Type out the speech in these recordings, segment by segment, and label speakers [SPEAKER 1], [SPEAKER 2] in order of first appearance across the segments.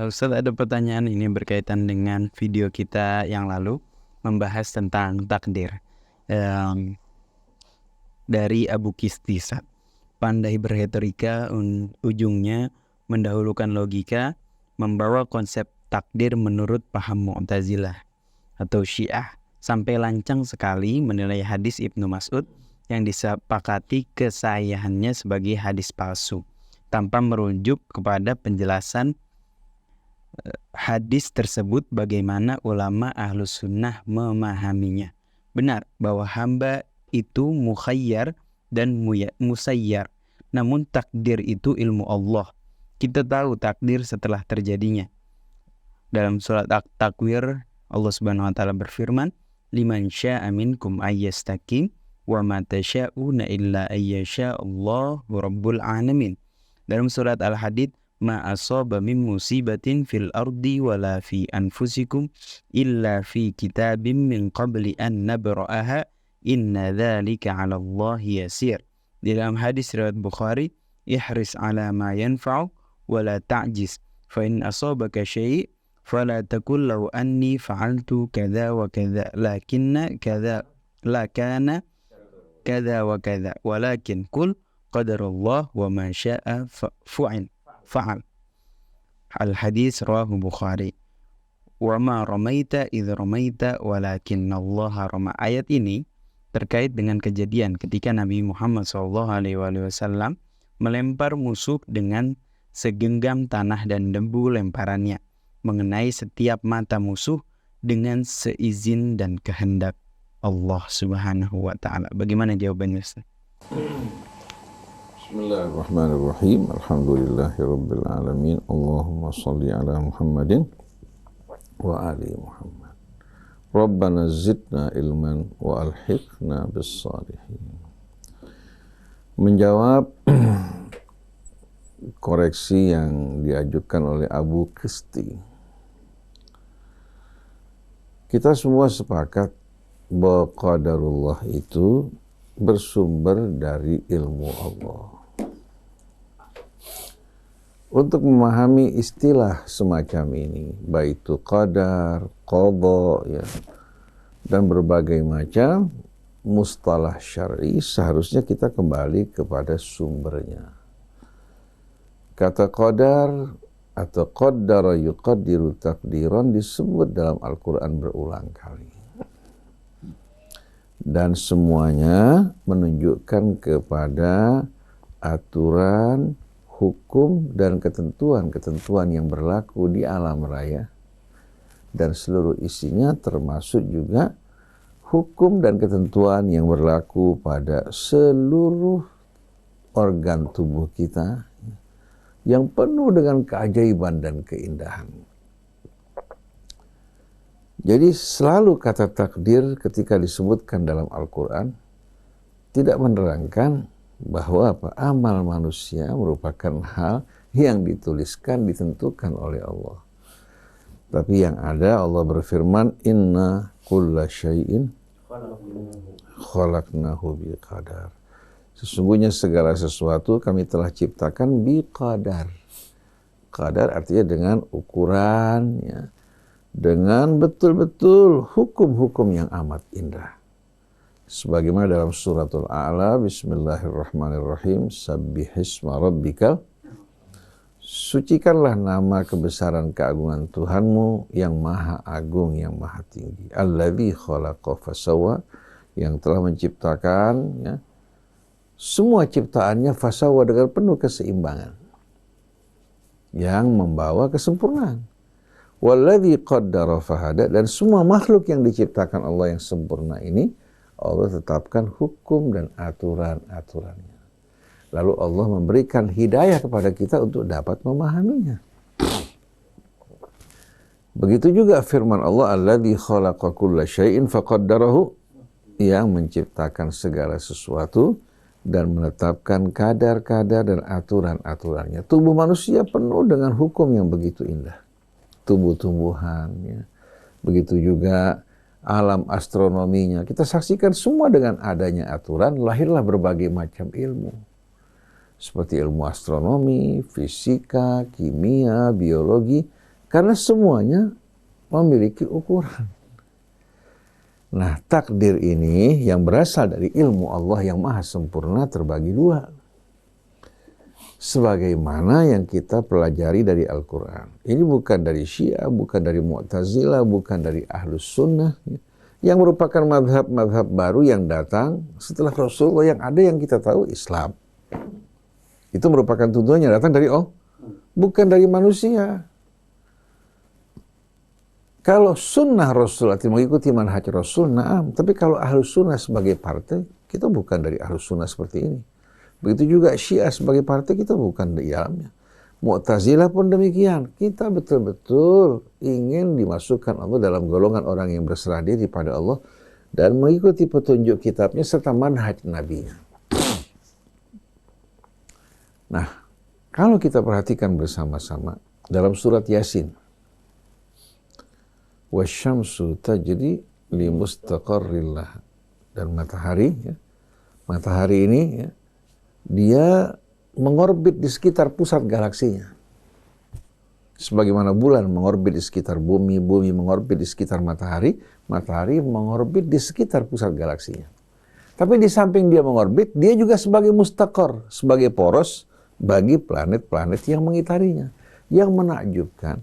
[SPEAKER 1] Ustadz, ada pertanyaan ini berkaitan dengan video kita yang lalu membahas tentang takdir. Dari Abu Kistisat, pandai berretorika, ujungnya mendahulukan logika, membawa konsep takdir menurut paham Mu'tazilah atau Syiah, sampai lancang sekali menilai hadis Ibnu Mas'ud yang disepakati kesahihannya sebagai hadis palsu, tanpa merujuk kepada penjelasan hadis tersebut bagaimana ulama ahlus sunnah memahaminya. Benar bahwa hamba itu mukhayyar dan musayyar, namun takdir itu ilmu Allah. Kita tahu takdir setelah terjadinya. Dalam surat At-Takwir, Allah Subhanahu wa taala berfirman, "Liman syaa'a minkum ayyastaqim wa ma tasya'una illa ayyasha Allahu rabbul alamin." Dalam surat Al-Hadid, "Ma asaba min musibatin fil ardi wala fi anfusikum illa fi kitabim min qabli an nabra'aha inna dzalika 'ala Allahi yasir." Di dalam hadis riwayat Bukhari, "Ihris 'ala ma yanfa'u wa la ta'jiz, fa in asabaka syai' fala taqul law anni fa'altu kadza wa kadza lakinna kadza la kana kadza wa kadza walakin qul qadarullah wa ma syaa fa'al." Al-hadis rawahu Bukhari. "Wa ma ramaita idh ramaita walakinna Allah rama." Ayat ini terkait dengan kejadian ketika Nabi Muhammad SAW melempar musuh dengan segenggam tanah dan debu lemparannya mengenai setiap mata musuh dengan seizin dan kehendak Allah Subhanahu wa taala. Bagaimana jawabannya, Ustaz?
[SPEAKER 2] Bismillahirrahmanirrahim. Alhamdulillahirabbil alamin. Allahumma shalli ala Muhammadin wa ali Muhammad. Rabbana zidna ilman wa alhiqna bis salihin. Menjawab koreksi yang diajukan oleh Abu Kisti, kita semua sepakat bahwa qadarullah itu bersumber dari ilmu Allah. Untuk memahami istilah semacam ini, baik itu qadar, qadha, ya, dan berbagai macam mustalah syar'i, seharusnya kita kembali kepada sumbernya. Kata qadar atau qaddara yuqaddiru taqdiran disebut dalam Al-Quran berulang kali. Dan semuanya menunjukkan kepada aturan, hukum, dan ketentuan-ketentuan yang berlaku di alam raya. Dan seluruh isinya termasuk juga hukum dan ketentuan yang berlaku pada seluruh organ tubuh kita yang penuh dengan keajaiban dan keindahan. Jadi selalu kata takdir ketika disebutkan dalam Al-Quran tidak menerangkan bahwa amal manusia merupakan hal yang dituliskan, ditentukan oleh Allah. Tapi yang ada Allah berfirman, "Inna kulla syai'in khalaqnahu biqadar." Sesungguhnya segala sesuatu kami telah ciptakan biqadar. Qadar artinya dengan ukuran, ya, dengan betul-betul hukum-hukum yang amat indah. Sebagaimana dalam suratul A'la, bismillahirrahmanirrahim, sabbihisma rabbikal, sucikanlah nama kebesaran keagungan Tuhanmu yang maha agung, yang maha tinggi. Alladzi khalaqa fasawwa, yang telah menciptakan, ya, semua ciptaannya fasawwa dengan penuh keseimbangan, yang membawa kesempurnaan. Walladzi qaddara fahada, dan semua makhluk yang diciptakan Allah yang sempurna ini Allah tetapkan hukum dan aturan-aturannya. Lalu Allah memberikan hidayah kepada kita untuk dapat memahaminya. Begitu juga firman Allah, "Alladzi khalaqa kulla syai'in faqaddarahu," yang menciptakan segala sesuatu dan menetapkan kadar-kadar dan aturan-aturannya. Tubuh manusia penuh dengan hukum yang begitu indah. Tumbuh-tumbuhan, ya. Begitu juga alam astronominya. Kita saksikan semua dengan adanya aturan, lahirlah berbagai macam ilmu. Seperti ilmu astronomi, fisika, kimia, biologi, Karena semuanya memiliki ukuran. Nah, takdir ini yang berasal dari ilmu Allah yang maha sempurna terbagi dua. Sebagaimana yang kita pelajari dari Al-Quran. Ini bukan dari Syiah, bukan dari Mu'tazilah, bukan dari Ahlus Sunnah. Yang merupakan madhab-madhab baru yang datang setelah Rasulullah, yang ada yang kita tahu Islam. Itu merupakan tuntunan yang datang dari Allah, bukan dari manusia. Kalau sunnah Rasul artinya mengikuti manhaj Rasul, naam. Tapi kalau Ahlus Sunnah sebagai partai, kita bukan dari Ahlus Sunnah seperti ini. Begitu juga Syiah sebagai partai, kita bukan di dalamnya. Mu'tazilah pun demikian. Kita betul-betul ingin dimasukkan Allah dalam golongan orang yang berserah diri pada Allah dan mengikuti petunjuk kitabnya serta manhaj Nabi-Nya. Nah, kalau kita perhatikan bersama-sama dalam surat Yasin, wasyamsu tajri limustaqarril laha, dan matahari, ya, matahari ini, ya, dia mengorbit di sekitar pusat galaksinya. Sebagaimana bulan mengorbit di sekitar bumi, bumi mengorbit di sekitar matahari, matahari mengorbit di sekitar pusat galaksinya. Tapi di samping dia mengorbit, dia juga sebagai mustaqar, sebagai poros bagi planet-planet yang mengitarinya. Yang menakjubkan,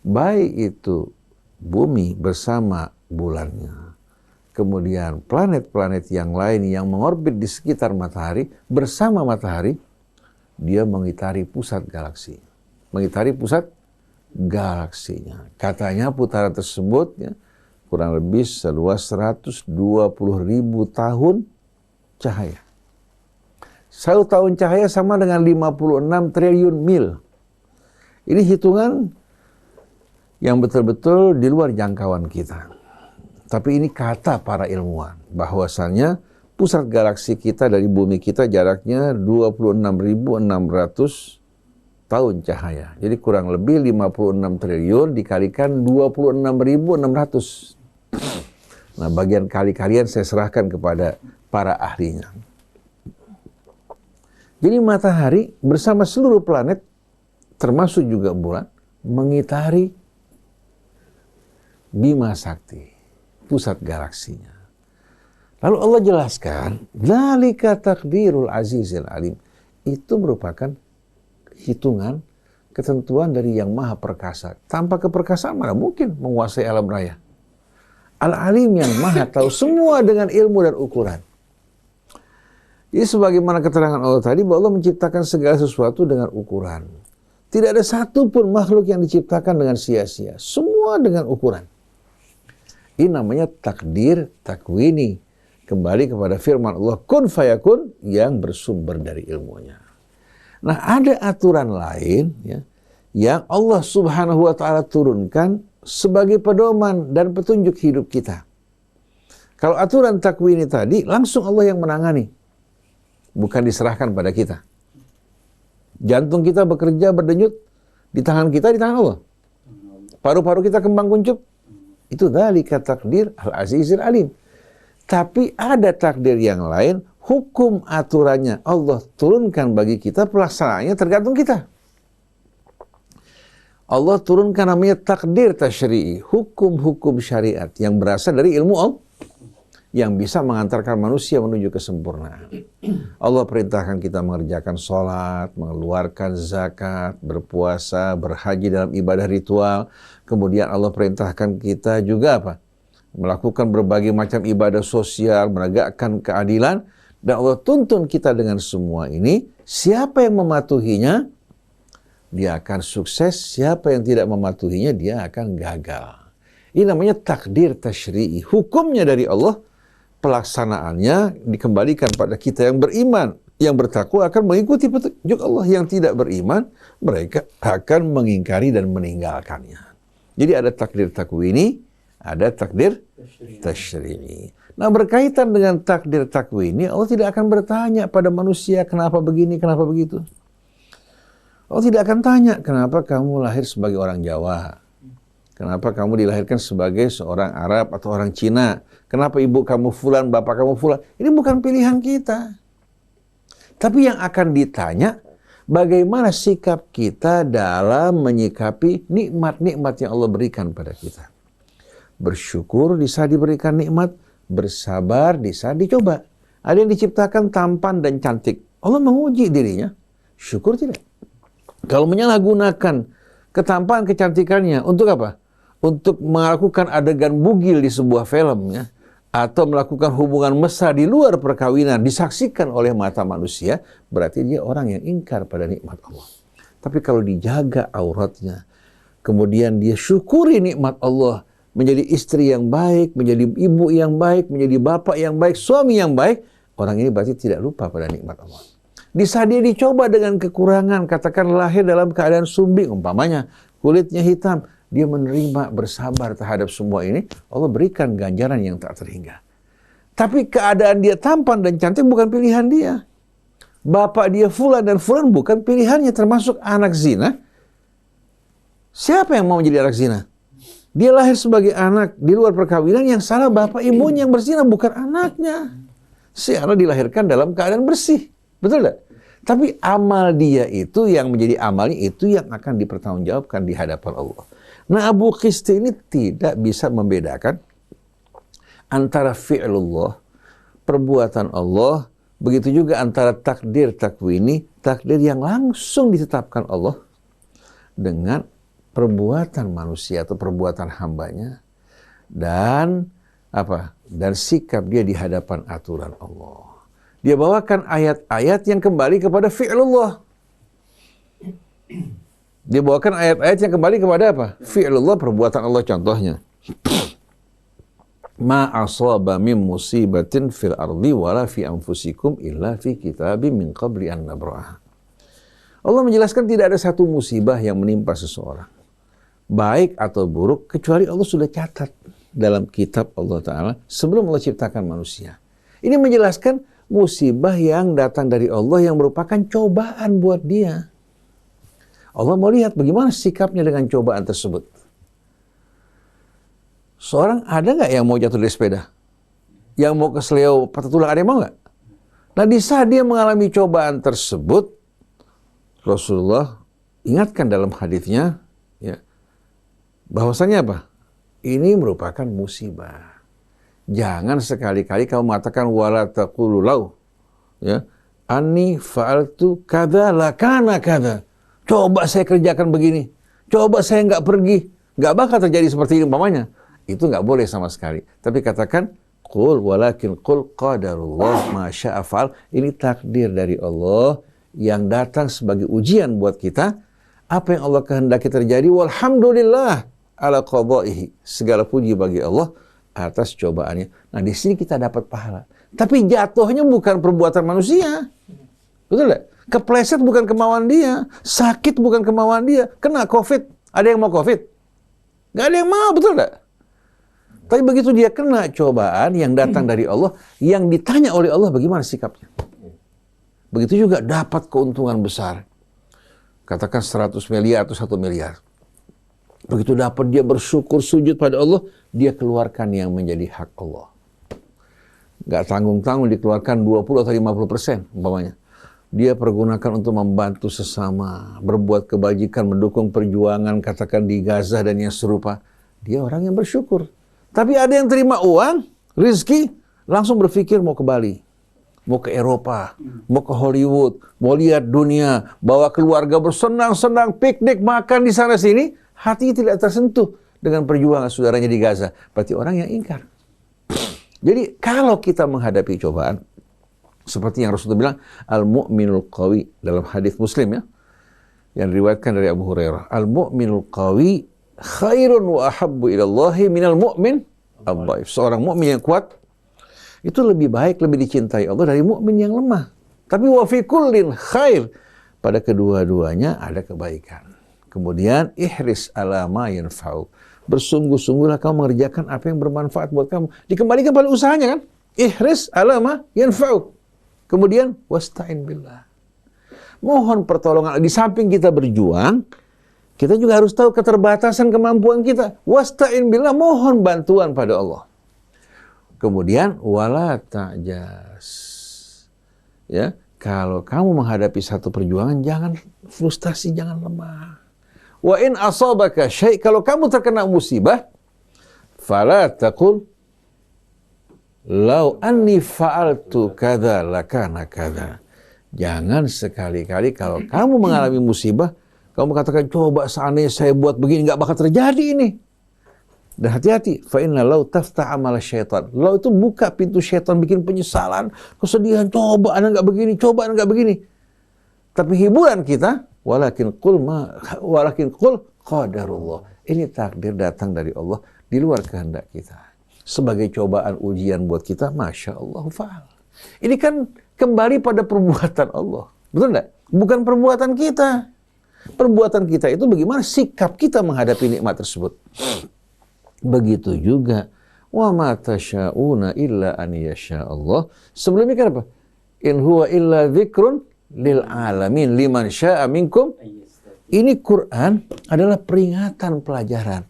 [SPEAKER 2] baik itu bumi bersama bulannya, kemudian planet-planet yang lain yang mengorbit di sekitar matahari bersama matahari, dia mengitari pusat galaksi, mengitari pusat galaksinya. Katanya putaran tersebut, ya, kurang lebih seluas 120.000 tahun cahaya. 1 tahun cahaya sama dengan 56 triliun mil. Ini hitungan yang betul-betul di luar jangkauan kita. Tapi ini kata para ilmuwan, bahwasannya pusat galaksi kita dari bumi kita jaraknya 26.600 tahun cahaya. Jadi kurang lebih 56 triliun dikalikan 26.600. Nah, bagian kali-kalian saya serahkan kepada para ahlinya. Jadi matahari bersama seluruh planet, termasuk juga bulan, mengitari Bima Sakti, pusat galaksinya. Lalu Allah jelaskan, dzalika taqdirul azizil alim. Itu merupakan hitungan, ketentuan dari yang maha perkasa. Tanpa keperkasaan mana mungkin menguasai alam raya. Al-alim yang maha tahu semua dengan ilmu dan ukuran. Jadi sebagaimana keterangan Allah tadi, bahwa Allah menciptakan segala sesuatu dengan ukuran. Tidak ada satu pun makhluk yang diciptakan dengan sia-sia. Semua dengan ukuran. Ini namanya takdir takwini. Kembali kepada firman Allah, kun fayakun, yang bersumber dari ilmunya. Nah, ada aturan lain, ya, yang Allah subhanahu wa ta'ala turunkan sebagai pedoman dan petunjuk hidup kita. Kalau aturan takwini tadi, langsung Allah yang menangani. Bukan diserahkan pada kita. Jantung kita bekerja, berdenyut, di tangan kita, di tangan Allah. Paru-paru kita kembang kuncup, itu dzalika takdir al-azizil alim. Tapi ada takdir yang lain, hukum aturannya Allah turunkan bagi kita, pelaksanaannya tergantung kita. Allah turunkan namanya takdir tasyri'i, hukum-hukum syariat yang berasal dari ilmu Allah, yang bisa mengantarkan manusia menuju kesempurnaan. Allah perintahkan kita mengerjakan sholat, mengeluarkan zakat, berpuasa, berhaji dalam ibadah ritual. Kemudian Allah perintahkan kita juga apa? Melakukan berbagai macam ibadah sosial, menegakkan keadilan. Dan Allah tuntun kita dengan semua ini. Siapa yang mematuhinya, dia akan sukses. Siapa yang tidak mematuhinya, dia akan gagal. Ini namanya takdir tasyri'i. Hukumnya dari Allah, pelaksanaannya dikembalikan pada kita yang beriman. Yang bertakwa akan mengikuti petunjuk Allah. Yang tidak beriman, mereka akan mengingkari dan meninggalkannya. Jadi ada takdir takwini, ada takdir tasyri'i. Nah, berkaitan dengan takdir takwini, Allah tidak akan bertanya pada manusia kenapa begini, kenapa begitu. Allah tidak akan tanya kenapa kamu lahir sebagai orang Jawa, kenapa kamu dilahirkan sebagai seorang Arab atau orang Cina, kenapa ibu kamu fulan, bapak kamu fulan. Ini bukan pilihan kita. Tapi yang akan ditanya, bagaimana sikap kita dalam menyikapi nikmat-nikmat yang Allah berikan pada kita. Bersyukur di saat diberikan nikmat, bersabar di saat dicoba. Ada yang diciptakan tampan dan cantik. Allah menguji dirinya. Syukur tidak? Kalau menyalahgunakan ketampanan kecantikannya untuk apa? Untuk melakukan adegan bugil di sebuah film, ya, atau melakukan hubungan mesra di luar perkawinan disaksikan oleh mata manusia, berarti dia orang yang ingkar pada nikmat Allah. Tapi kalau dijaga auratnya, kemudian dia syukuri nikmat Allah, menjadi istri yang baik, menjadi ibu yang baik, menjadi bapak yang baik, suami yang baik, orang ini berarti tidak lupa pada nikmat Allah. Di saat dia dicoba dengan kekurangan, katakan lahir dalam keadaan sumbing, umpamanya kulitnya hitam, dia menerima, bersabar terhadap semua ini, Allah berikan ganjaran yang tak terhingga. Tapi keadaan dia tampan dan cantik bukan pilihan dia. Bapak dia fulan dan fulan bukan pilihannya, termasuk anak zina. Siapa yang mau menjadi anak zina? Dia lahir sebagai anak di luar perkawinan, yang salah bapak ibunya yang berzina, bukan anaknya. Si anak dilahirkan dalam keadaan bersih. Betul tidak? Tapi amal dia itu, yang menjadi amalnya itu yang akan dipertanggungjawabkan di hadapan Allah. Nah, Abu Qisti ini tidak bisa membedakan antara fi'lullah, perbuatan Allah, begitu juga antara takdir takwini, takdir yang langsung ditetapkan Allah, dengan perbuatan manusia atau perbuatan hambanya, dan apa? Dan sikap dia di hadapan aturan Allah. Dia bawakan ayat-ayat yang kembali kepada fi'lullah. Dia bawakan ayat-ayat yang kembali kepada apa? Fi'lullah, perbuatan Allah. Contohnya, ma asaba min musibatin fil ardi wala fi anfusikum illa fi kitabim min qabli an nabra'ah. Allah menjelaskan tidak ada satu musibah yang menimpa seseorang, baik atau buruk, kecuali Allah sudah catat dalam kitab Allah Ta'ala sebelum Allah ciptakan manusia. Ini menjelaskan musibah yang datang dari Allah yang merupakan cobaan buat dia. Allah mau lihat bagaimana sikapnya dengan cobaan tersebut. Seorang ada nggak yang mau jatuh dari sepeda? Yang mau kesleo patah tulang, ada yang mau nggak? Nah, di saat dia mengalami cobaan tersebut, Rasulullah ingatkan dalam hadisnya, ya, bahwasanya apa? Ini merupakan musibah. Jangan sekali-kali kamu mengatakan wala taqulu lau, ya, anni fa'altu kadza la kana kadza. Coba saya kerjakan begini, coba saya nggak pergi, nggak bakal terjadi seperti ini umpamanya. Itu nggak boleh sama sekali. Tapi katakan qul walakin qul qadarullah ma syaa fa'al. Ini takdir dari Allah yang datang sebagai ujian buat kita. Apa yang Allah kehendaki terjadi, walhamdulillah ala qadaihi. Segala puji bagi Allah atas cobaannya. Nah, di sini kita dapat pahala. Tapi jatuhnya bukan perbuatan manusia. Betul nggak? Kepleset bukan kemauan dia, sakit bukan kemauan dia, kena COVID. Ada yang mau COVID? Nggak ada yang mau, betul nggak? Tapi begitu dia kena cobaan yang datang dari Allah, yang ditanya oleh Allah bagaimana sikapnya. Begitu juga dapat keuntungan besar. Katakan 100 miliar atau 1 miliar. Begitu dapat, dia bersyukur, sujud pada Allah, dia keluarkan yang menjadi hak Allah. Nggak tanggung-tanggung dikeluarkan 20 atau 50% umpamanya. Dia pergunakan untuk membantu sesama, berbuat kebajikan, mendukung perjuangan, katakan di Gaza dan yang serupa. Dia orang yang bersyukur. Tapi ada yang terima uang, rizki, langsung berpikir mau ke Bali, mau ke Eropa, mau ke Hollywood, mau lihat dunia, bawa keluarga bersenang-senang, piknik, makan di sana-sini, hatinya tidak tersentuh dengan perjuangan saudaranya di Gaza. Berarti orang yang ingkar. Jadi kalau kita menghadapi cobaan, seperti yang Rasulullah bilang, al-mu'minul qawi dalam hadis Muslim, ya, yang diriwayatkan dari Abu Hurairah. Al-mu'minul qawi khairun wa ahabbu ilallahi minal mu'min ad-dhaif. Seorang mukmin yang kuat itu lebih baik, lebih dicintai Allah dari mukmin yang lemah. Tapi wa fi kullin khair. Pada kedua-duanya ada kebaikan. Kemudian ihris ala ma yanfa'u. Bersungguh-sungguhlah kamu mengerjakan apa yang bermanfaat buat kamu. Dikembalikan pada usahanya kan? Ihris ala ma yanfa'u. Kemudian wasta'in billah. Mohon pertolongan. Di samping kita berjuang, kita juga harus tahu keterbatasan kemampuan kita. Wasta'in billah, mohon bantuan pada Allah. Kemudian wala ta'jas. Ya, kalau kamu menghadapi satu perjuangan, jangan frustasi, jangan lemah. Wa in asabaka syai', kalau kamu terkena musibah, fala taqul lau anni fa'altu kadza lakana kadza. Jangan sekali-kali kalau kamu mengalami musibah, kamu katakan, coba seandainya saya buat begini, nggak bakal terjadi ini. Dan hati-hati, fa inna lau taftah amal syaitan. Lau itu buka pintu syaitan, bikin penyesalan, kesedihan, coba anda nggak begini, coba anda nggak begini. Tapi hiburan kita, walakin qul qadarullah. Ini takdir datang dari Allah, di luar kehendak kita. Sebagai cobaan ujian buat kita, Masya Allah fa'al. Ini kan kembali pada perbuatan Allah. Betul enggak? Bukan perbuatan kita. Perbuatan kita itu bagaimana sikap kita menghadapi nikmat tersebut. Begitu juga. Wa ma tasyauna illa an yasha Allah. Sebelumnya kan apa? In huwa illa dzikrun lil alamin liman syaa minkum. Ini Quran adalah peringatan pelajaran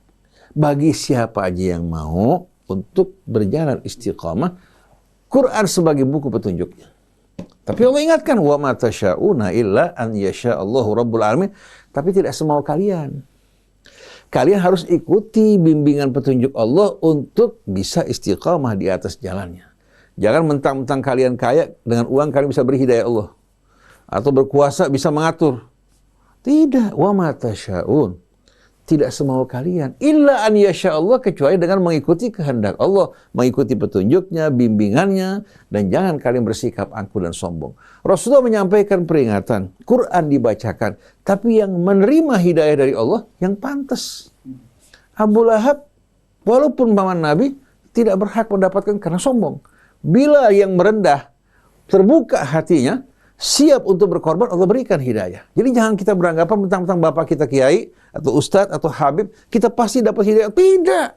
[SPEAKER 2] bagi siapa aja yang mau untuk berjalan istiqamah. Quran sebagai buku petunjuknya. Tapi Allah ingatkan, wa ma tasyauna illa an yasha Allahu rabbul alamin. Tapi tidak semau kalian. Kalian harus ikuti bimbingan petunjuk Allah untuk bisa istiqamah di atas jalannya. Jangan mentang-mentang kalian kaya, dengan uang kalian bisa beri hidayah Allah. Atau berkuasa bisa mengatur. Tidak, wa ma tasyaun. Tidak semau kalian. Illa an yasha Allah, kecuali dengan mengikuti kehendak Allah. Mengikuti petunjuknya, bimbingannya. Dan jangan kalian bersikap angkuh dan sombong. Rasulullah menyampaikan peringatan. Quran dibacakan. Tapi yang menerima hidayah dari Allah, yang pantas. Abu Lahab, walaupun paman Nabi, tidak berhak mendapatkan karena sombong. Bila yang merendah, terbuka hatinya, siap untuk berkorban, Allah berikan hidayah. Jadi jangan kita beranggapan mentang-mentang bapak kita kiai, atau ustadz, atau habib, kita pasti dapat hidayah. Tidak.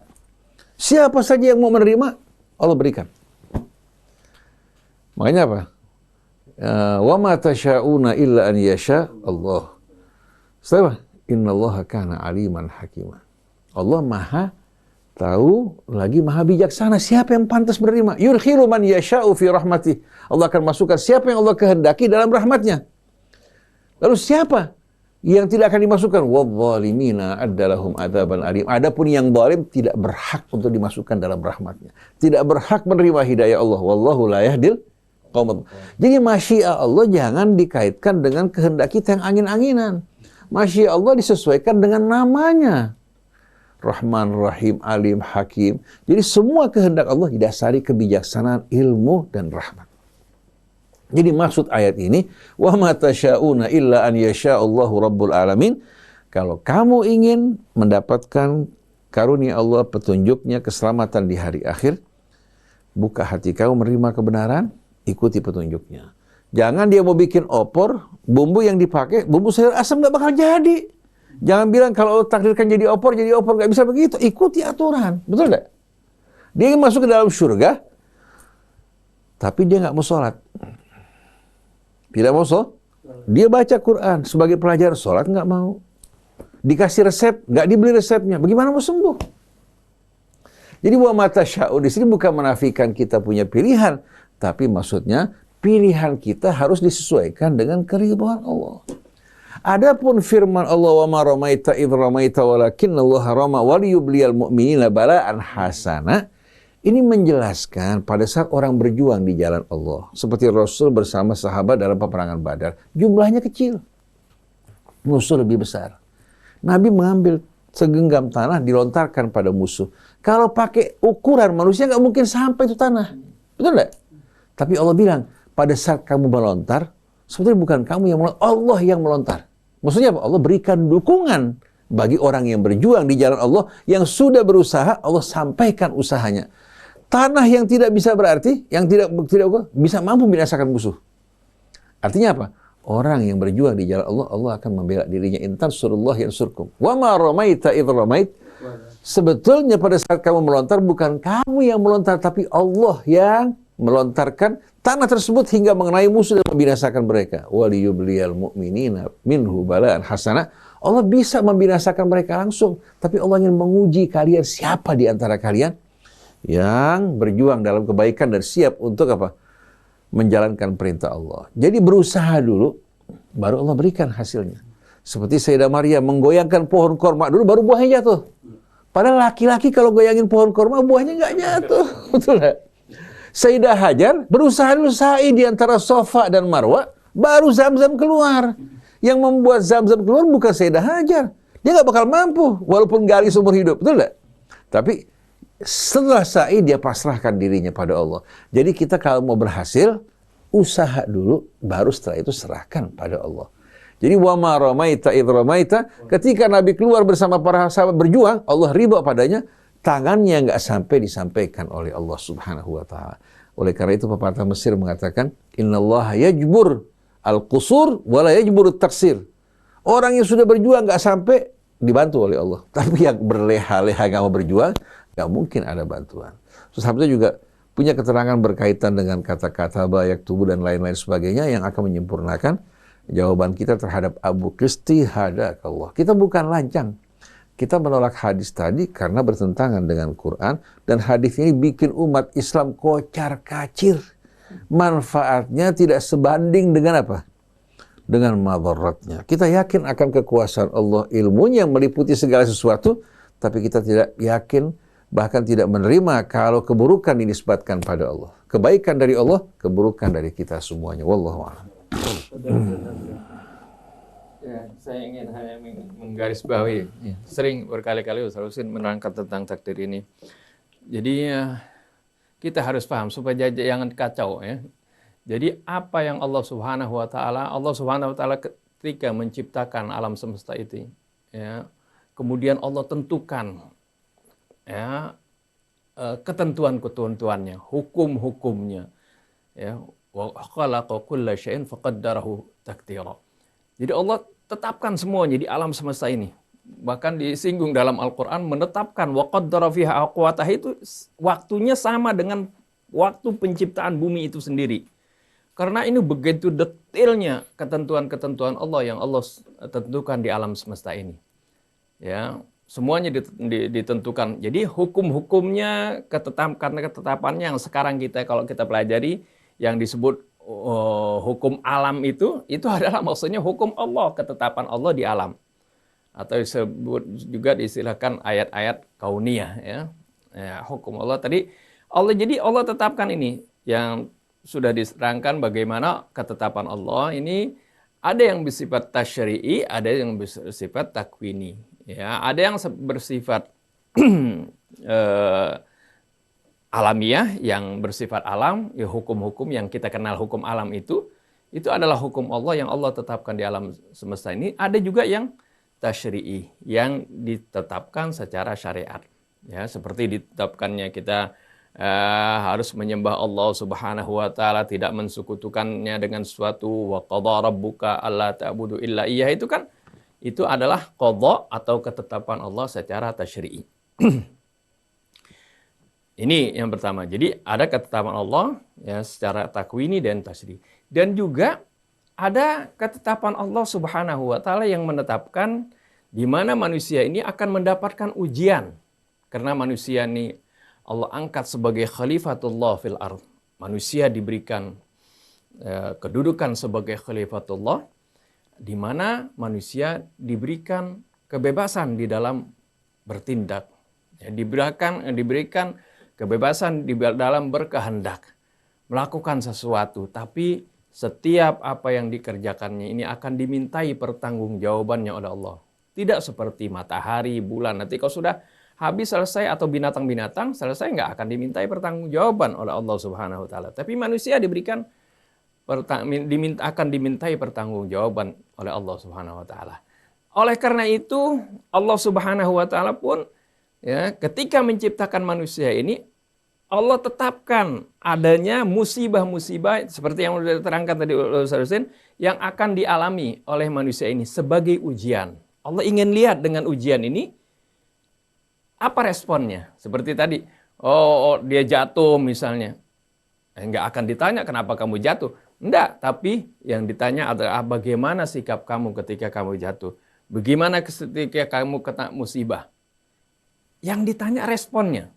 [SPEAKER 2] Siapa saja yang mau menerima, Allah berikan. Makanya apa? Wa ma tasyauna illa an yasha Allah. Setelah innallaha kana aliman hakima. Allah maha tahu, lagi maha bijaksana. Siapa yang pantas menerima? Yudkhilu man yasha'u fi rahmatih. Allah akan masukkan siapa yang Allah kehendaki dalam rahmatnya. Lalu siapa yang tidak akan dimasukkan? Wadzalimina addalahum adzaban alim. Adapun yang zalim tidak berhak untuk dimasukkan dalam rahmatnya. Tidak berhak menerima hidayah Allah. Wallahu la yahdil qaumat. Jadi masyiah Allah jangan dikaitkan dengan kehendak kita yang angin-anginan. Masyiah Allah disesuaikan dengan namanya. Rahman, Rahim, Alim, Hakim. Jadi semua kehendak Allah didasari kebijaksanaan, ilmu, dan rahmat. Jadi maksud ayat ini, wa ma tasyauna illa an yasha Allahu rabbul alamin. Kalau kamu ingin mendapatkan karunia Allah, petunjuknya, keselamatan di hari akhir, buka hati kamu menerima kebenaran, ikuti petunjuknya. Jangan dia mau bikin opor, bumbu yang dipakai, bumbu sayur asam nggak bakal jadi. Jangan bilang kalau takdirkan jadi opor, nggak bisa begitu. Ikuti aturan, betul nggak? Dia ingin masuk ke dalam surga, tapi dia nggak mau sholat. Tidak mau sholat. Dia baca Quran sebagai pelajar, sholat nggak mau. Dikasih resep, nggak dibeli resepnya. Bagaimana mau sembuh? Jadi wa ma tasyaun di sini bukan menafikan kita punya pilihan, tapi maksudnya pilihan kita harus disesuaikan dengan keridhaan Allah. Adapun firman Allah, wa ma ramaita idh ramaita walakinnallaha rama waliyubliyal mu'minina bala'an hasana, ini menjelaskan pada saat orang berjuang di jalan Allah, seperti Rasul bersama sahabat dalam peperangan Badar, jumlahnya kecil, musuh lebih besar. Nabi mengambil segenggam tanah dilontarkan pada musuh. Kalau pakai ukuran manusia nggak mungkin sampai itu tanah, betul nggak? Tapi Allah bilang, pada saat kamu melontar, sebetulnya bukan kamu yang melontar, Allah yang melontar. Maksudnya apa? Allah berikan dukungan bagi orang yang berjuang di jalan Allah, yang sudah berusaha, Allah sampaikan usahanya. Tanah yang tidak bisa berarti, yang tidak bisa mampu membinasakan musuh. Artinya apa? Orang yang berjuang di jalan Allah, Allah akan membela dirinya. In tansurullah yansurkum. Wa ma ramaita idh ramait. Sebetulnya pada saat kamu melontar, bukan kamu yang melontar, tapi Allah yang melontarkan tanah tersebut hingga mengenai musuh dan membinasakan mereka. Waliyubliyal mu'minina minhu bala'an hasana. Allah bisa membinasakan mereka langsung, tapi Allah ingin menguji kalian, siapa di antara kalian yang berjuang dalam kebaikan dan siap untuk apa? menjalankan perintah Allah. Jadi berusaha dulu, baru Allah berikan hasilnya. Seperti Sayyidah Maryam menggoyangkan pohon korma dulu, baru buahnya jatuh. Padahal laki-laki kalau goyangin pohon korma, buahnya nggak jatuh. Betul nggak? Sayyidah Hajar berusaha dulu sa'i di antara Safa dan Marwa, baru Zam-Zam keluar. Yang membuat Zam-Zam keluar bukan Sayyidah Hajar. Dia nggak bakal mampu, walaupun gali seumur hidup. Betul nggak? Tapi setelah sa'i dia pasrahkan dirinya pada Allah. Jadi kita kalau mau berhasil, usaha dulu, baru setelah itu serahkan pada Allah. Jadi wa ma ramaita idh ramaita, ketika Nabi keluar bersama para sahabat berjuang, Allah ridha padanya, tangannya nggak sampai disampaikan oleh Allah Subhanahu wa taala. Oleh karena itu pepatah Mesir mengatakan, innallaha yajbur al-qusur wa la yajbur at-taqsir. Orang yang sudah berjuang nggak sampai dibantu oleh Allah. Tapi yang berleha-leha nggak mau berjuang, nggak mungkin ada bantuan. Sahabatnya juga punya keterangan berkaitan dengan kata-kata bayak tubuh dan lain-lain sebagainya yang akan menyempurnakan jawaban kita terhadap Abu Kristi hadakallah. Kita bukan lancang. Kita menolak hadis tadi karena bertentangan dengan Quran, dan hadis ini bikin umat Islam kocar-kacir. Manfaatnya tidak sebanding dengan apa? Dengan madaratnya. Kita yakin akan kekuasaan Allah, ilmunya yang meliputi segala sesuatu, tapi kita tidak yakin, bahkan tidak menerima kalau keburukan dinisbatkan pada Allah. Kebaikan dari Allah, keburukan dari kita semuanya. Wallahu a'lam.
[SPEAKER 3] Ya, saya ingin hanya menggarisbawahi. Ya, sering berkali-kali Ustaz Husin menerangkan tentang takdir ini. Jadi kita harus paham supaya jangan kacau ya. Jadi apa yang Allah Subhanahu wa taala ketika menciptakan alam semesta itu ya, kemudian Allah tentukan ya ketentuan-ketentuannya, hukum-hukumnya ya, wa khalaqa kulla syai'in faqaddarahu taqdira. Jadi Allah tetapkan semuanya di alam semesta ini. Bahkan disinggung dalam Al-Qur'an, menetapkan wa qaddara fiha aqwatah, itu waktunya sama dengan waktu penciptaan bumi itu sendiri. Karena ini begitu detailnya ketentuan-ketentuan Allah yang Allah tentukan di alam semesta ini. Ya, semuanya ditentukan. Jadi hukum-hukumnya, ketetapannya yang sekarang kalau kita pelajari yang disebut hukum alam itu adalah maksudnya hukum Allah, ketetapan Allah di alam. Atau disebut juga diistilahkan ayat-ayat kauniyah ya. Ya, hukum Allah tadi jadi Allah tetapkan ini yang sudah diterangkan bagaimana ketetapan Allah ini, ada yang bersifat tasyri'i, ada yang bersifat takwini. Ya, ada yang bersifat alamiah, yang bersifat alam, ya hukum-hukum yang kita kenal hukum alam itu adalah hukum Allah yang Allah tetapkan di alam semesta ini. Ada juga yang tasyri'i, yang ditetapkan secara syariat. Ya, seperti ditetapkannya kita harus menyembah Allah Subhanahu wa taala, tidak mensekutukannya dengan sesuatu, wa qadha rabbuka alla ta'budu illa iyyah, itu adalah qadha atau ketetapan Allah secara tasyri'i. Ini yang pertama. Jadi ada ketetapan Allah ya secara takwini dan tasyri'. Dan juga ada ketetapan Allah Subhanahu wa taala yang menetapkan di mana manusia ini akan mendapatkan ujian. Karena manusia ini Allah angkat sebagai khalifatullah fil ardh. Manusia diberikan kedudukan sebagai khalifatullah, di mana manusia diberikan kebebasan di dalam bertindak. Ya, diberikan kebebasan di dalam berkehendak, melakukan sesuatu, tapi setiap apa yang dikerjakannya ini akan dimintai pertanggungjawabannya oleh Allah. Tidak seperti matahari, bulan. Nanti kalau sudah habis selesai, atau binatang-binatang selesai, nggak akan dimintai pertanggungjawaban oleh Allah Subhanahu wa taala. Tapi manusia akan dimintai pertanggungjawaban oleh Allah Subhanahu wa taala. Oleh karena itu, Allah Subhanahu wa taala pun ya, ketika menciptakan manusia ini, Allah tetapkan adanya musibah-musibah seperti yang sudah diterangkan tadi oleh Ustaz Husin, yang akan dialami oleh manusia ini sebagai ujian. Allah ingin lihat dengan ujian ini apa responnya. Seperti tadi, dia jatuh misalnya. Enggak akan ditanya kenapa kamu jatuh. Enggak, tapi yang ditanya adalah bagaimana sikap kamu ketika kamu jatuh. Bagaimana ketika kamu kena musibah. Yang ditanya responnya.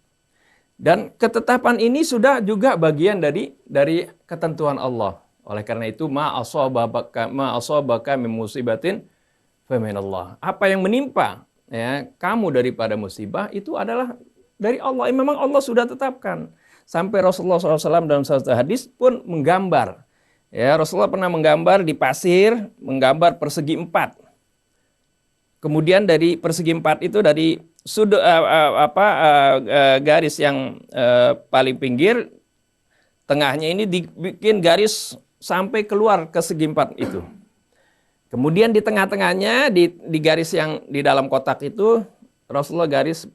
[SPEAKER 3] Dan ketetapan ini sudah juga bagian dari ketentuan Allah. Oleh karena itu, ma asabaka min musibatin fa minallah. Apa yang menimpa ya kamu daripada musibah itu adalah dari Allah. Memang Allah sudah tetapkan. Sampai Rasulullah SAW dalam satu hadis pun menggambar. Ya, Rasulullah pernah menggambar di pasir, menggambar persegi 4. Kemudian dari persegi 4 itu dari sudut garis yang paling pinggir, tengahnya ini dibikin garis sampai keluar ke segi 4 itu. Kemudian di tengah-tengahnya di garis yang di dalam kotak itu Rasulullah garis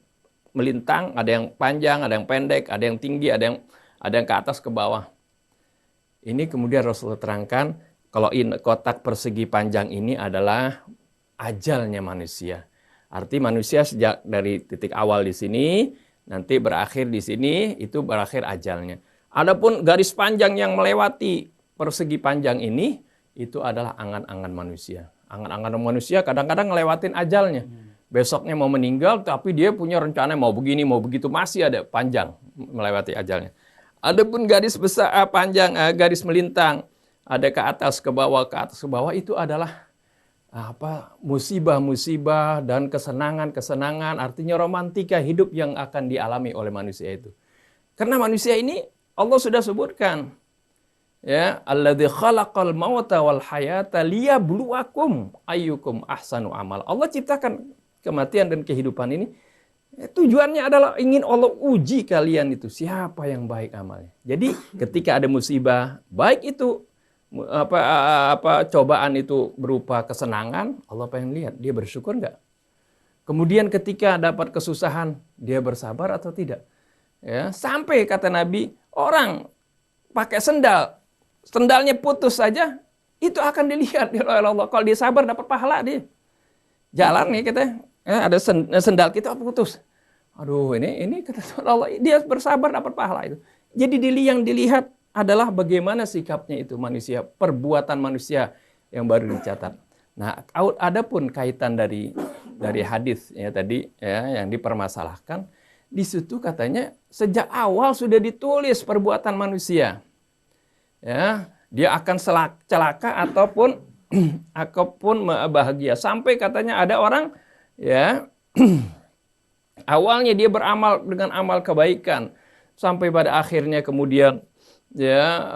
[SPEAKER 3] melintang, ada yang panjang, ada yang pendek, ada yang tinggi, ada yang ke atas ke bawah. Ini kemudian Rasulullah terangkan kalau kotak persegi panjang ini adalah ajalnya manusia. Arti manusia sejak dari titik awal di sini, nanti berakhir di sini, itu berakhir ajalnya. Adapun garis panjang yang melewati persegi panjang ini, itu adalah angan-angan manusia. Angan-angan manusia kadang-kadang ngelewatin ajalnya. Besoknya mau meninggal, tapi dia punya rencana mau begini, mau begitu, masih ada panjang melewati ajalnya. Adapun garis besar panjang, garis melintang, ada ke atas ke bawah, itu adalah musibah-musibah dan kesenangan-kesenangan, artinya romantika hidup yang akan dialami oleh manusia itu. Karena manusia ini Allah sudah sebutkan, ya, alladzi khalaqal mauta wal hayata liyabluwakum ayyukum ahsanu amal. Allah ciptakan kematian dan kehidupan ini, tujuannya adalah ingin Allah uji kalian itu siapa yang baik amalnya. Jadi ketika ada musibah, baik itu cobaan itu berupa kesenangan, Allah pengen lihat dia bersyukur nggak. Kemudian ketika dapat kesusahan, dia bersabar atau tidak. Ya, sampai kata Nabi, orang pakai sendalnya putus saja, itu akan dilihat oleh Allah. Kalau dia sabar dapat pahala dia. Jalan nih kita, ada sendal kita putus. Aduh, ini kata Allah, dia bersabar dapat pahala itu. Jadi yang dilihat adalah bagaimana sikapnya itu manusia, perbuatan manusia yang baru dicatat. Nah, adapun kaitan dari hadis ya tadi ya yang dipermasalahkan, di situ katanya sejak awal sudah ditulis perbuatan manusia. Ya, dia akan celaka ataupun bahagia. Sampai katanya ada orang ya awalnya dia beramal dengan amal kebaikan, sampai pada akhirnya kemudian ya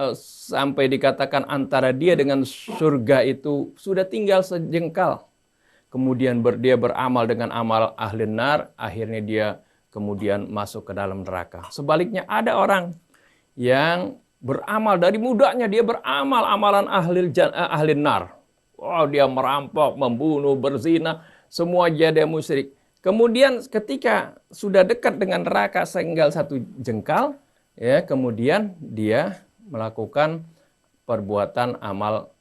[SPEAKER 3] sampai dikatakan antara dia dengan surga itu sudah tinggal sejengkal. Kemudian dia beramal dengan amal ahli nar, akhirnya dia kemudian masuk ke dalam neraka. Sebaliknya ada orang yang beramal dari mudanya, dia beramal amalan ahli nar. Wow, dia merampok, membunuh, berzina, semua jadi musyrik. Kemudian ketika sudah dekat dengan neraka tinggal satu jengkal, ya, kemudian dia melakukan perbuatan amal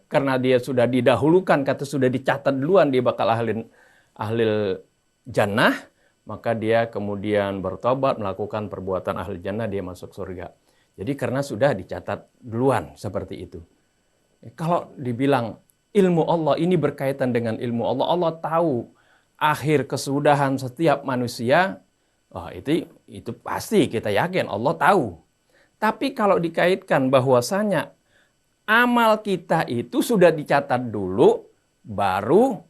[SPEAKER 3] karena dia sudah didahulukan, kata sudah dicatat duluan dia bakal ahli jannah, maka dia kemudian bertobat melakukan perbuatan ahli jannah, dia masuk surga. Jadi karena sudah dicatat duluan seperti itu. Kalau dibilang ilmu Allah ini berkaitan dengan ilmu Allah, Allah tahu akhir kesudahan setiap manusia. Oh, itu pasti kita yakin Allah tahu. Tapi kalau dikaitkan bahwasanya amal kita itu sudah dicatat dulu, baru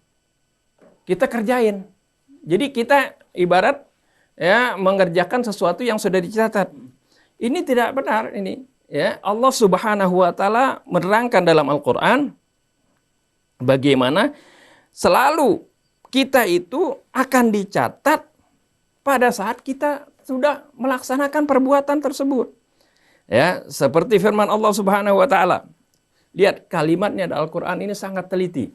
[SPEAKER 3] kita kerjain. Jadi kita ibarat ya mengerjakan sesuatu yang sudah dicatat. Ini tidak benar ini. Ya, Allah Subhanahu wa taala menerangkan dalam Al-Qur'an bagaimana selalu kita itu akan dicatat pada saat kita sudah melaksanakan perbuatan tersebut. Ya, seperti firman Allah Subhanahu wa taala. Lihat kalimatnya dalam Al-Qur'an ini sangat teliti.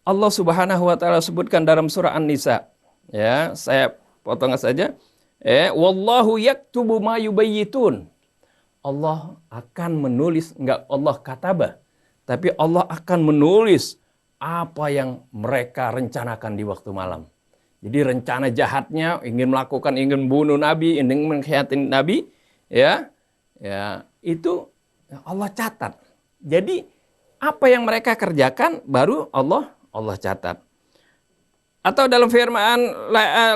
[SPEAKER 3] Allah Subhanahu wa taala sebutkan dalam surah An-Nisa. Ya, saya potong saja. Wallahu yaktubu ma yubayyitun. Allah akan menulis, enggak Allah kataba, tapi Allah akan menulis apa yang mereka rencanakan di waktu malam. Jadi rencana jahatnya, ingin bunuh Nabi, ingin mengkhianati Nabi, ya itu Allah catat. Jadi apa yang mereka kerjakan baru Allah catat. Atau dalam firman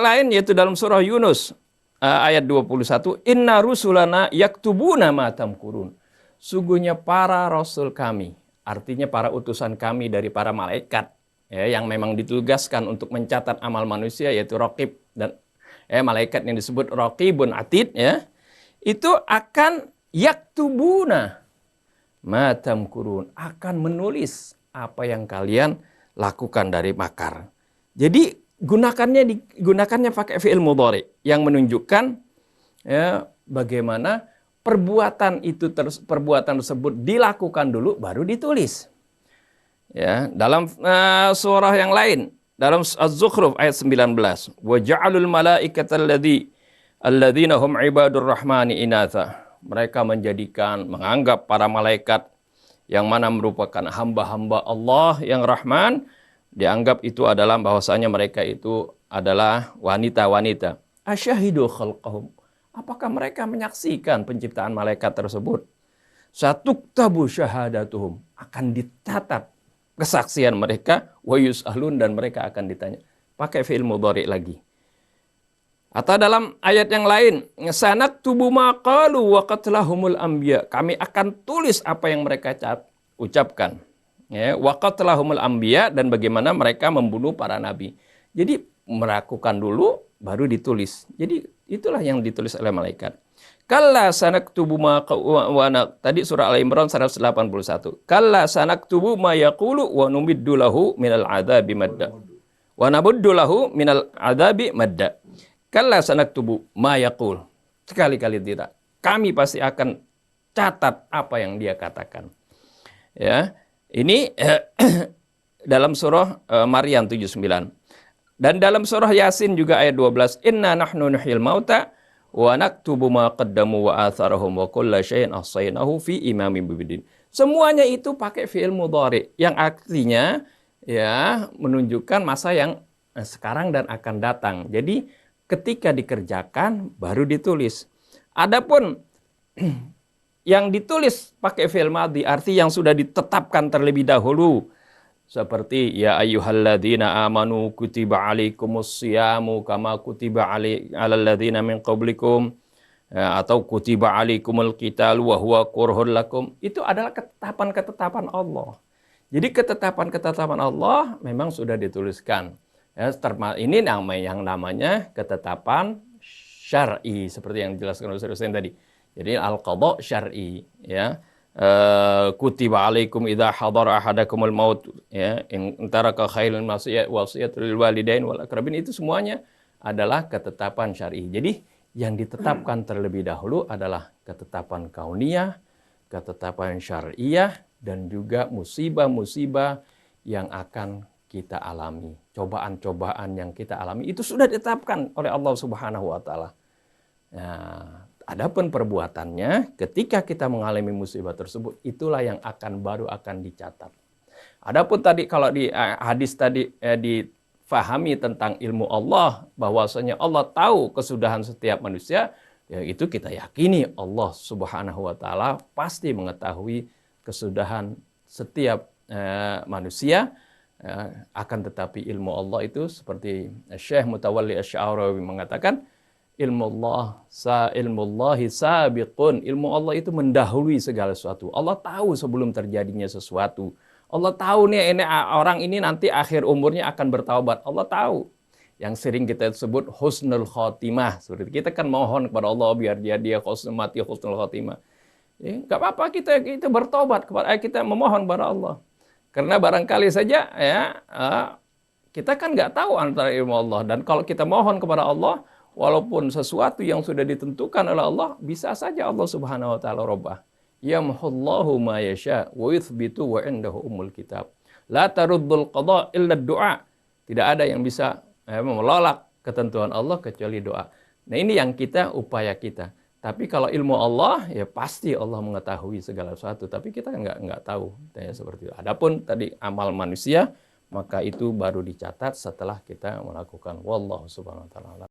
[SPEAKER 3] lain yaitu dalam surah Yunus ayat 21, inna rusulana yaktubuna ma tamkurun. Sungguhnya para rasul kami, artinya para utusan kami dari para malaikat, ya, yang memang ditugaskan untuk mencatat amal manusia, yaitu Raqib dan malaikat yang disebut Raqibun Atid, ya, itu akan yaktubuna ma tamkurun, akan menulis apa yang kalian lakukan dari makar. Jadi gunakannya pakai fi'il mudhari yang menunjukkan, ya, bagaimana perbuatan tersebut dilakukan dulu baru ditulis. Ya, dalam surah yang lain, dalam Az-Zukhruf ayat 19, wa ja'alul malaikata alladzina hum ibadur rahmani inatha. Mereka menganggap para malaikat yang mana merupakan hamba-hamba Allah yang Rahman, dianggap itu adalah bahwasanya mereka itu adalah wanita-wanita. Asyahidu khalqahum. Apakah mereka menyaksikan penciptaan malaikat tersebut? Satuktabu syahadatuhum. Akan dicatat kesaksian mereka. Wa yus'alun, dan mereka akan ditanya. Pakai fi'il mudhari lagi. Atau dalam ayat yang lain, sanaktubu ma qalu wa qatlahumul anbiya. Kami akan tulis apa yang mereka ucapkan. Ya, wa qatlahumul anbiya, dan bagaimana mereka membunuh para nabi. Jadi melakukan dulu baru ditulis. Jadi itulah yang ditulis oleh malaikat. Kalla sanaktubu ma tadi surah Al-Imran 181. Kalla sanaktubu ma yaqulu wa numiddu lahu minal adzabi madda. Wa nabuddu lahu minal adzabi madda. Kalla sanaktubu ma yaqul. Sekali-kali tidak. Kami pasti akan catat apa yang dia katakan. Ya. Ini dalam surah Maryam 79. Dan dalam surah Yasin juga ayat 12, inna nahnu nuhyil mauta wa naktubu ma qaddamu wa atharahum wa kulla syai'in ahsaynahu fi imamin mubin. Semuanya itu pakai fi'il mudhari yang artinya, ya, menunjukkan masa yang sekarang dan akan datang. Jadi ketika dikerjakan baru ditulis. Adapun yang ditulis pakai fi'il madhi, arti yang sudah ditetapkan terlebih dahulu. Seperti ya ayyuhalladzina amanu kutiba alaikumus siyamu kama kutiba alal ladzina min qablikum, atau kutiba alaikumul qitalu wa huwa kurhun lakum. Itu adalah ketetapan-ketetapan Allah. Jadi ketetapan-ketetapan Allah memang sudah dituliskan. Ya, ini yang namanya ketetapan syar'i, seperti yang dijelaskan oleh Ustaz Hussein tadi. Jadi al-qadha syar'i, ya. Kutiba alaikum idza hadara ahadakumul maut, ya, in taraka khairan wasiyatu lil walidain wal aqrabin. Itu semuanya adalah ketetapan syar'i. Jadi yang ditetapkan terlebih dahulu adalah ketetapan kauniyah, ketetapan syar'iyah, dan juga musibah-musibah yang akan kita alami. Cobaan-cobaan yang kita alami itu sudah ditetapkan oleh Allah Subhanahu wa taala. Nah, adapun perbuatannya ketika kita mengalami musibah tersebut, itulah yang baru akan dicatat. Adapun tadi kalau di hadis tadi difahami tentang ilmu Allah, bahwasanya Allah tahu kesudahan setiap manusia, ya itu kita yakini Allah Subhanahu wa taala pasti mengetahui kesudahan setiap manusia. Akan tetapi ilmu Allah itu seperti Syekh Mutawalli Asy-Sya'rawi mengatakan, ilmullahi sabiqun. Ilmu Allah itu mendahului segala sesuatu. Allah tahu sebelum terjadinya sesuatu. Allah tahu nih ini orang ini nanti akhir umurnya akan bertaubat. Allah tahu. Yang sering kita sebut husnul khotimah. Seperti kita kan mohon kepada Allah biar dia mati husnul khotimah. Ya, enggak apa-apa kita bertobat kepada kita, memohon kepada Allah. Karena barangkali saja, ya, kita kan nggak tahu antara ilmu Allah. Dan kalau kita mohon kepada Allah, walaupun sesuatu yang sudah ditentukan oleh Allah, bisa saja Allah Subhanahu wa taala robah. Yamhullahu ma yasha wa yuthbitu wa indahu ummul kitab. La taruddul qada illa du'a. Tidak ada yang bisa menolak ketentuan Allah kecuali doa. Nah, ini yang upaya kita. Tapi kalau ilmu Allah, ya pasti Allah mengetahui segala sesuatu. Tapi kita nggak tahu, ya, seperti itu. Adapun tadi amal manusia, maka itu baru dicatat setelah kita melakukan. Wallahu subhanahu wa ta'ala.